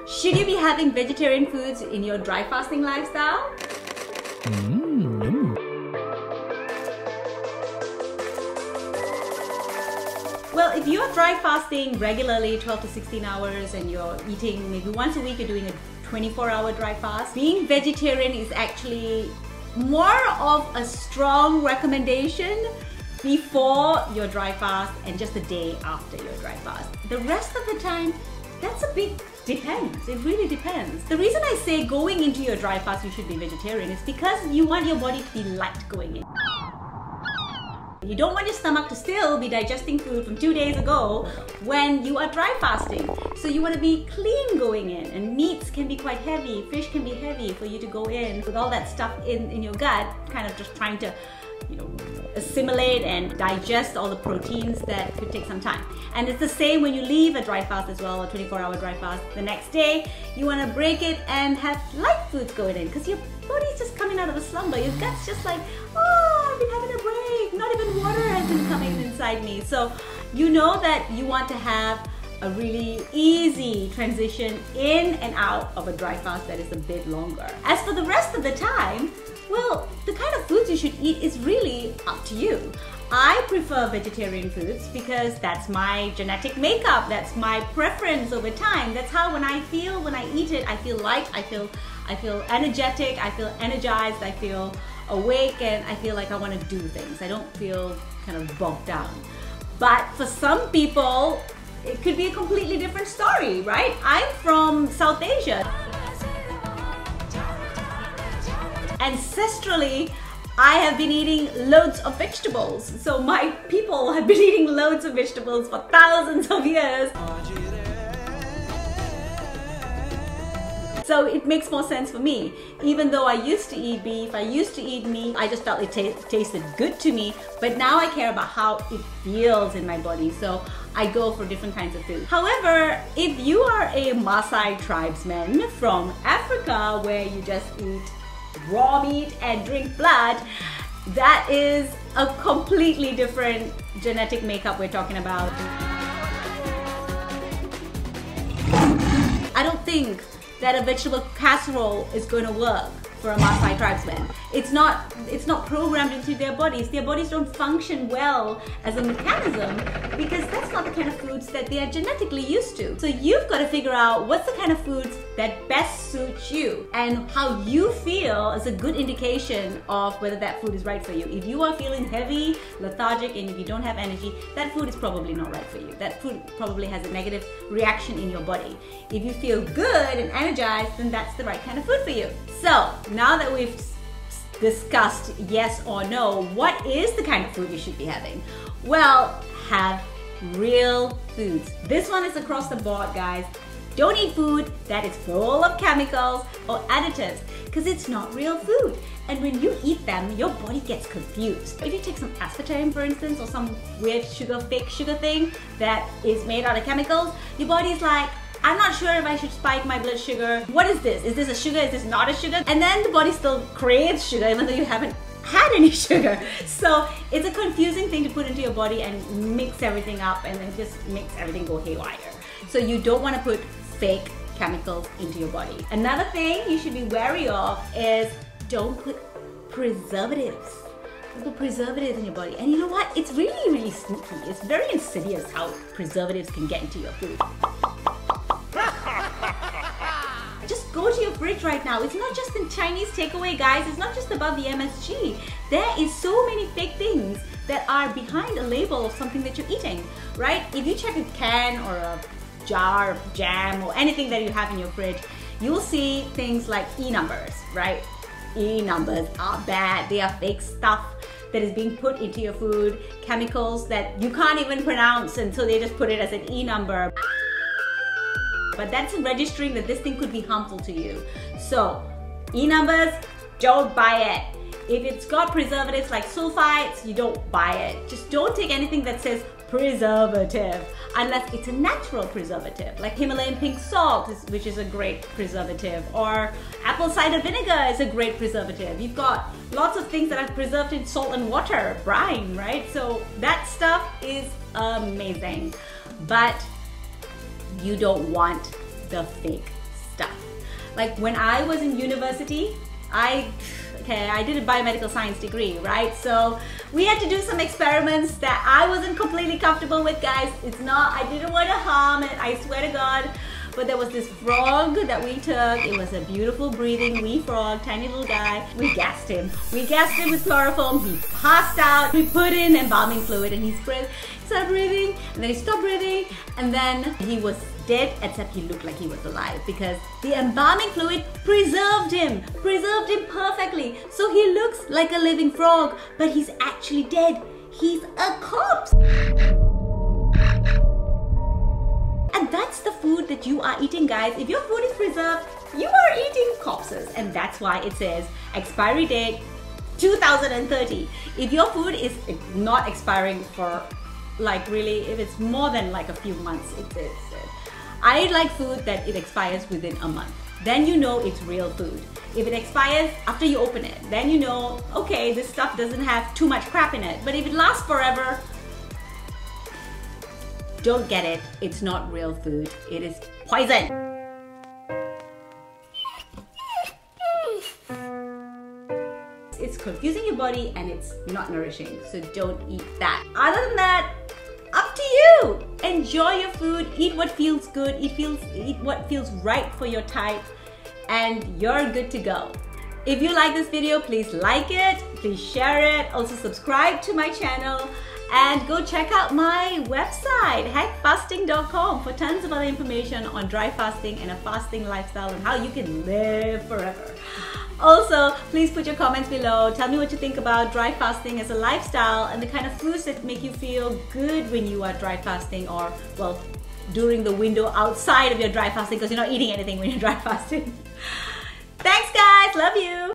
Should you be having vegetarian foods in your dry fasting lifestyle? Well, if you're dry fasting regularly 12 to 16 hours and you're eating maybe once a week, you're doing a 24-hour dry fast, being vegetarian is actually more of a strong recommendation before your dry fast and just the day after your dry fast. The rest of the time, that's a big depends. It really depends. The reason I say going into your dry fast you should be vegetarian is because you want your body to be light going in. You don't want your stomach to still be digesting food from 2 days ago when you are dry fasting. So you want to be clean going in, and meats can be quite heavy, fish can be heavy for you to go in with all that stuff in your gut, kind of just trying to, you know, assimilate and digest all the proteins that could take some time. And it's the same when you leave a dry fast as well, a 24-hour dry fast. The next day, you want to break it and have light foods going in because your body's just coming out of a slumber. Your gut's just like, oh, I've been having a break. Not even water has been coming inside me. So you know that you want to have a really easy transition in and out of a dry fast that is a bit longer. As for the rest of the time, well, the kind of foods you should eat is really up to you. I prefer vegetarian foods because that's my genetic makeup, that's my preference over time. That's how when I eat it, I feel light, I feel energetic, I feel energized, I feel awake, and I feel like I want to do things. I don't feel kind of bogged down. But for some people, it could be a completely different story, right? I'm from South Asia. Ancestrally, I have been eating loads of vegetables. So my people have been eating loads of vegetables for thousands of years. So it makes more sense for me. Even though I used to eat beef, I used to eat meat, I just felt it tasted good to me. But now I care about how it feels in my body. So I go for different kinds of food. However, if you are a Maasai tribesman from Africa where you just eat raw meat and drink blood, that is a completely different genetic makeup we're talking about. I don't think that a vegetable casserole is going to work for a Maasai tribesman. It's not programmed into their bodies. Their bodies don't function well as a mechanism because that's not the kind of foods that they are genetically used to. So you've got to figure out what's the kind of foods that best suit you, and how you feel is a good indication of whether that food is right for you. If you are feeling heavy, lethargic, and if you don't have energy, that food is probably not right for you. That food probably has a negative reaction in your body. If you feel good and energized, then that's the right kind of food for you. So now that we've discussed yes or no, what is the kind of food you should be having? Well, have real foods. This one is across the board, guys. Don't eat food that is full of chemicals or additives because it's not real food. And when you eat them, your body gets confused. If you take some aspartame, for instance, or some weird fake sugar thing that is made out of chemicals, your body's like, I'm not sure if I should spike my blood sugar. What is this? Is this a sugar? Is this not a sugar? And then the body still craves sugar even though you haven't had any sugar. So it's a confusing thing to put into your body and mix everything up, and then just makes everything go haywire. So you don't want to put fake chemicals into your body. Another thing you should be wary of is don't put preservatives. Don't put preservatives in your body. And you know what? It's really, really sneaky. It's very insidious how preservatives can get into your food. Just go to your fridge right now. It's not just in Chinese takeaway, guys. It's not just about the MSG. There is so many fake things that are behind a label of something that you're eating, right? If you check a can or a jar of jam or anything that you have in your fridge, you'll see things like E numbers, right? E numbers are bad. They are fake stuff that is being put into your food, chemicals that you can't even pronounce, and so they just put it as an E number. But that's registering that this thing could be harmful to you. So, E numbers, don't buy it. If it's got preservatives like sulfites, you don't buy it. Just don't take anything that says preservative unless it's a natural preservative, like Himalayan pink salt, which is a great preservative, or apple cider vinegar is a great preservative. You've got lots of things that are preserved in salt and water, brine, right? So that stuff is amazing. But you don't want the fake Like when I was in university, I did a biomedical science degree, right? So we had to do some experiments that I wasn't completely comfortable with, guys. I didn't want to harm it, I swear to God. But there was this frog that we took. It was a beautiful breathing wee frog, tiny little guy. We gassed him. We gassed him with chloroform. He passed out. We put in embalming fluid and he started breathing, and then he stopped breathing, and then he was dead, except he looked like he was alive because the embalming fluid preserved him perfectly. So he looks like a living frog, but he's actually dead. He's a corpse. And that's the food that you are eating, guys. If your food is preserved, you are eating corpses. And that's why it says expiry date 2030. If your food is not expiring for like really, if it's more than like a few months, I like food that it expires within a month. Then you know it's real food. If it expires after you open it, then you know, okay, this stuff doesn't have too much crap in it. But if it lasts forever, don't get it. It's not real food. It is poison. It's confusing your body and it's not nourishing. So don't eat that. Other than that, up to you. Enjoy your food. Eat what feels good. Eat what feels right for your type, and you're good to go. If you like this video, please like it. Please share it. Also subscribe to my channel. And go check out my website, hackfasting.com, for tons of other information on dry fasting and a fasting lifestyle and how you can live forever. Also, please put your comments below. Tell me what you think about dry fasting as a lifestyle and the kind of foods that make you feel good when you are dry fasting, or, well, during the window outside of your dry fasting, because you're not eating anything when you're dry fasting. Thanks, guys. Love you.